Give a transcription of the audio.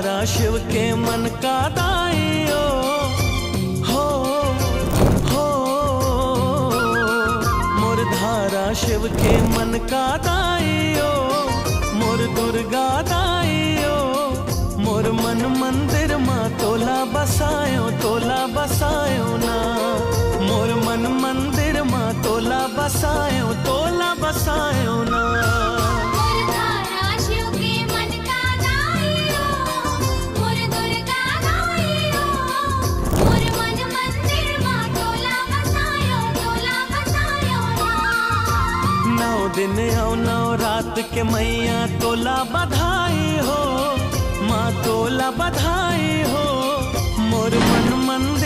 धारा शिव के मन का दाइयो हो मोर धारा शिव के मन का दाइयो मोर दुर्गा दाइयो मोर मन मंदिर मां तोला बसायो ना मोर मन मंदिर मां तोला बसायो ना। दिन आओ नौ रात के मैया तोला बधाई हो माँ तोला बधाई हो मोर मन मंदिर